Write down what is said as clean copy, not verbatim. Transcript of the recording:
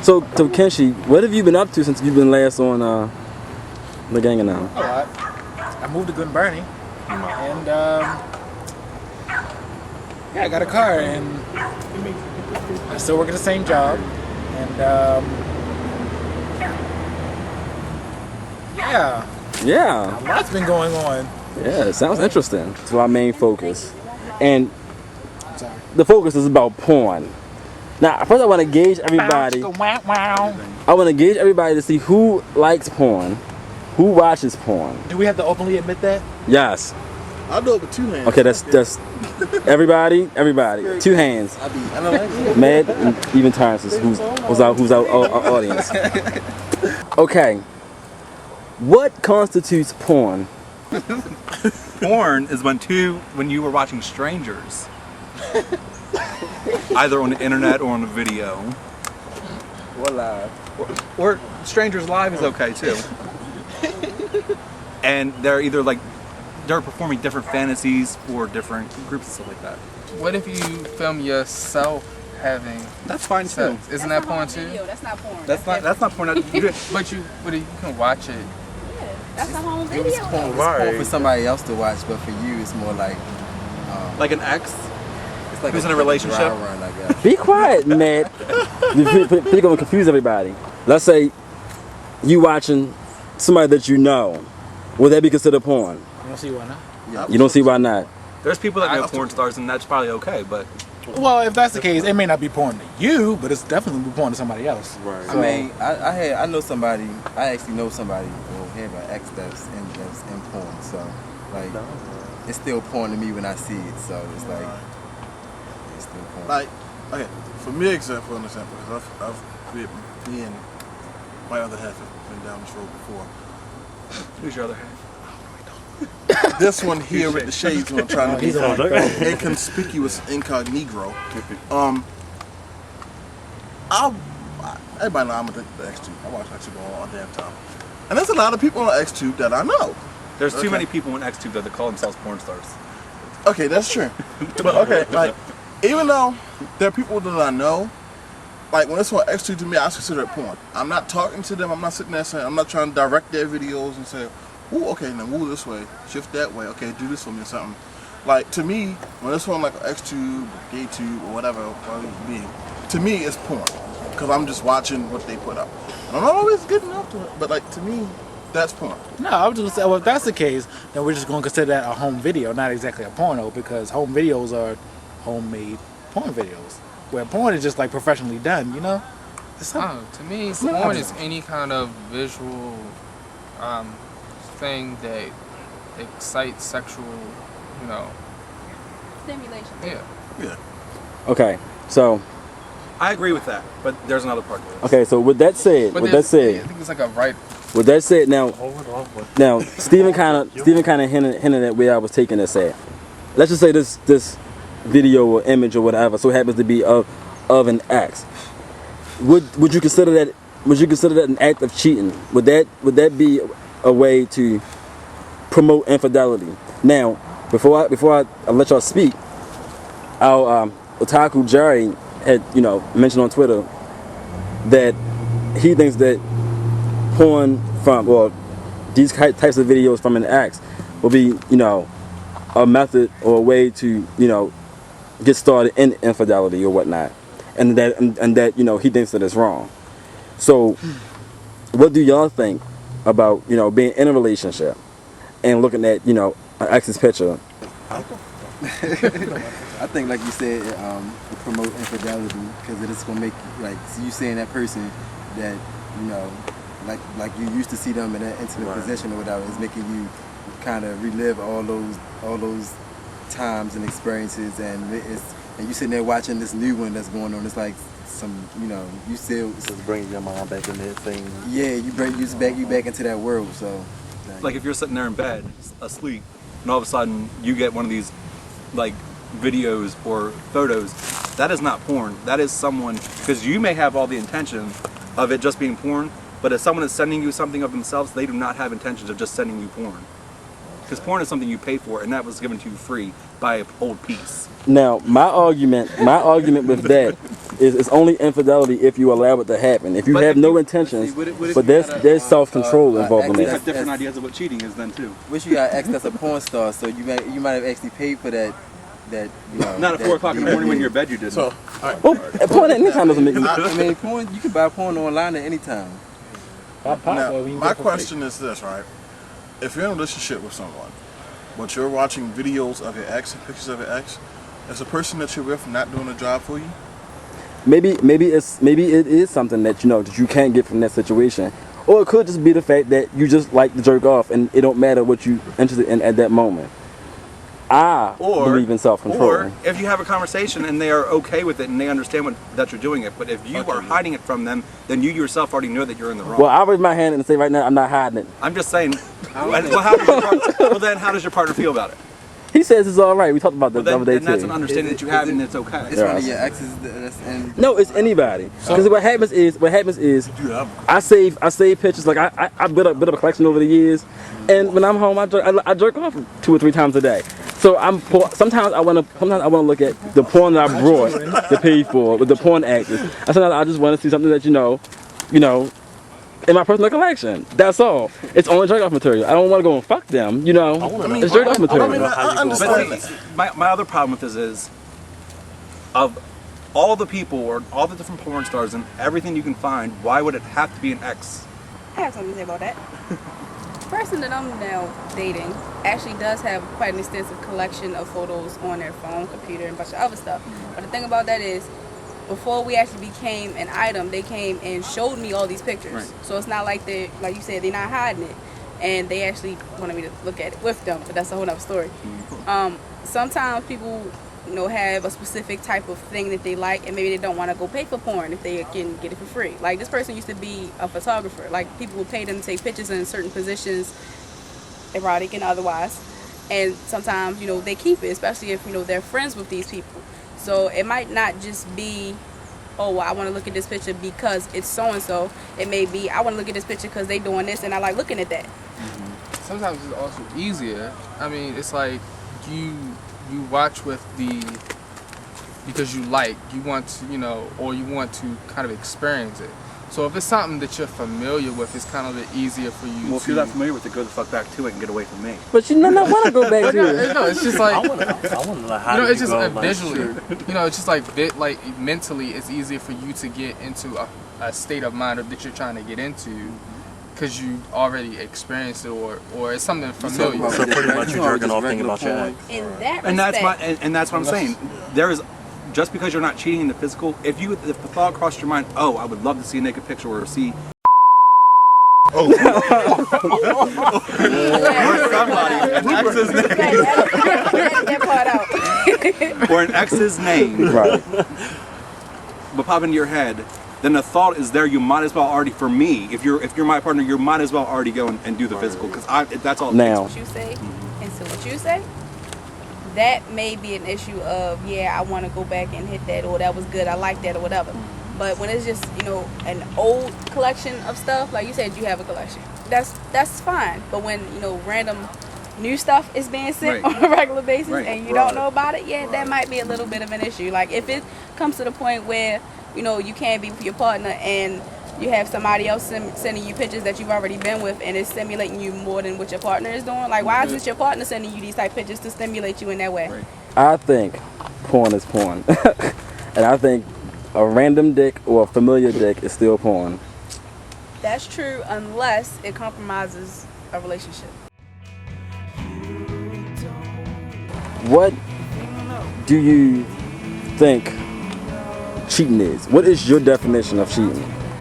So Kenshi, what have you been up to since you've been last on the Gang now? A lot. I moved to Glen Burnie, and yeah, I got a car, and I still work at the same job, and yeah, a lot's been going on. Yeah, it sounds interesting. It's our main focus, and the focus is about porn. Now, first I want to gauge everybody. I want to gauge everybody to see who likes porn, who watches porn. Do we have to openly admit that? Yes. I'll do it with 2 hands. Okay, that's everybody. 2 hands. Mad and even Terrence is who's our audience. Okay. What constitutes porn? Porn is when you were watching strangers, either on the internet or on the video, Or live. or strangers live is okay too. And they're either like they're performing different fantasies for different groups and stuff like that. What if you film yourself having That's fine too. sex? Isn't that porn too? That's not porn. That's not porn. You But you can watch it. That's a home video. It's porn for somebody else to watch, but for you, it's more like like an ex. it's like Who's in a relationship? dry run, I guess. Be quiet, Matt. You're gonna confuse everybody. Let's say you watching somebody that you know. Would that be considered porn? You don't see why not? You don't see why not. There's people that know porn stars, and that's probably okay. But Well, if that's the case, it may not be porn to you, but it's definitely be porn to somebody else. Right. I mean, I know somebody. I actually know somebody who have an ex that's in porn. So like, it's still porn to me when I see it. So it's like it's still porn. Like, okay, for me, example, because me and my other half have been down this road before. who's your other half? This one here with the shades on, trying to be inconspicuous incognito. Everybody know I'm the X-Tube. I watch X-Tube all damn time. And there's a lot of people on X-Tube that I know. There's too many people in X2 that call themselves porn stars. Okay, that's true. But okay, like, even though there are people that I know, like when it's on X2 to me, I consider it porn. I'm not talking to them. I'm not sitting there saying, I'm not trying to direct their videos and say, ooh, okay, now move this way, shift that way, okay, do this for me or something. Like, to me, when it's on like X-Tube, GayTube, or whatever it be, to me, it's porn. Because I'm just watching what they put up. And I'm not always getting up to it, but like, to me, that's porn. No, I was just gonna say, well, if that's the case, then we're just gonna consider that a home video, not exactly a porno, because home videos are homemade porn videos, where porn is just like professionally done, you know? To me, porn is any kind of visual thing that excites sexual, Stimulation. Yeah. Okay, so I agree with that, but there's another part to it. okay, so with that said, I think it's like a right. with that said, now Stephen kind of hinted at where I was taking this at. Let's just say this video or image or whatever so happens to be of an ex. Would you consider that? Would you consider that an act of cheating? Would that be a way to promote infidelity? Now, before I let y'all speak, our otaku Jerry had mentioned on Twitter that he thinks that porn or these types of videos from an ex will be a method or a way to get started in infidelity or whatnot, and that he thinks that it's wrong. So, what do y'all think about being in a relationship and looking at an ex's picture? I think, like you said, it promote infidelity because it is gonna make you seeing that person that like you used to see them in that intimate position or whatever is making you kind of relive all those times and experiences, and you sitting there watching this new one that's going on. It's like some you still Just bringing your mind back in that thing. yeah you back into that world. So Like if you're sitting there in bed, asleep, and all of a sudden you get one of these like videos or photos, that is not porn. That is someone, because you may have all the intention of it just being porn, but if someone is sending you something of themselves, they do not have intentions of just sending you porn. Because porn is something you pay for, and that was given to you free by an old piece. Now, my argument with that is it's only infidelity if you allow it to happen. If you But have if no you- intentions, what if but you got a, there's self-control involved in We that. have different ideas of what cheating is then too. Wish you got X that's a porn star, so you might have actually paid for that you know. Not at 4 o'clock in the morning when you're in bed, you didn't. So, Well, porn at any time doesn't make me. I mean, porn. You can buy porn online at any time. now, my question is this, right? If you're in a relationship with someone, but you're watching videos of your ex and pictures of your ex, is the person that you're with not doing a job for you? Maybe it is something that that you can't get from that situation, or it could just be the fact that you just like to jerk off and it don't matter what you interested in at that moment. I believe in self-control. Or if you have a conversation and they are okay with it and they understand that you're doing it, but if you are hiding it from them, then you yourself already know that you're in the wrong. Well, I'll raise my hand and say right now I'm not hiding it. I'm just saying. Well, then how does your partner feel about it? He says it's all right. We taled about that the Well, other day then that's too. an understanding that you have, and it's okay. It's one of your exes, and No, it's anybody. Because what happens is I save pictures. Like I built up a collection over the years, and when I'm home, I jerk off 2 or 3 times a day. So sometimes I want to look at the porn that I brought to pay for with the porn actors. And sometimes I just want to see something that in my personal collection. That's all. It's only jerk off material. I don't want to go and fuck them. It's jerk off material. I understand But that. see, my other problem with this is, of all the people or all the different porn stars and everything you can find, why would it have to be an ex? I have something to say about that. The person that I'm now dating actually does have quite an extensive collection of photos on their phone, computer, and a bunch of other stuff. But the thing about that is, before we actually became an item, they came and showed me all these pictures. Right. So it's not like like you said, they're not hiding it. And they actually wanted me to look at it with them, but that's a whole other story. Sometimes people, have a specific type of thing that they like, and maybe they don't want to go pay for porn if they can get it for free. Like this person used to be a photographer. Like people would pay them to take pictures in certain positions, erotic and otherwise. And sometimes, they keep it, especially if, they're friends with these people. So it might not just be, oh, well, I want to look at this picture because it's so-and-so. It may be, I want to look at this picture because they doing this and I like looking at that. Sometimes it's also easier. I mean, it's like you watch with because you want to, or you want to kind of experience it. So if it's something that you're familiar with, it's kind of easier for you Well, if you're not familiar with it, go the fuck back to it and get away from me. But you not want to go back to it. No, it's just like, I want to know how it's you just go, like, visually, it's just like mentally, it's easier for you to get into a state of mind that you're trying to get into because you already experienced it or it's something familiar. So pretty much you're jerking off thinking about your ex. In that And that's respect, and that's what I'm saying. There is, just because you're not cheating in the physical, if the thought crossed your mind, oh, I would love to see a naked picture or see or somebody, an ex's name, edit that part out. or an ex's name, Right. will pop into your head, then the thought is there. You might as well already, for me, if you're my partner, you might as well already go and do the physical because that's all. It Now, What you say, and so what you say, that may be an issue of, I want to go back and hit that, or that was good, I like that, or whatever. But when it's just, an old collection of stuff, like you said, you have a collection. That's fine. But when, random new stuff is being sent Right. on a regular basis Right. and you don't know about it, that might be a little bit of an issue. Like if it comes to the point where, you can't be with your partner and you have somebody else sending you pictures that you've already been with and it's stimulating you more than what your partner is doing. Like, why is it your partner sending you these type pictures to stimulate you in that way? Right. I think porn is porn. And I think a random dick or a familiar dick is still porn. That's true unless it compromises a relationship. What do you think cheating is? What is your definition of cheating?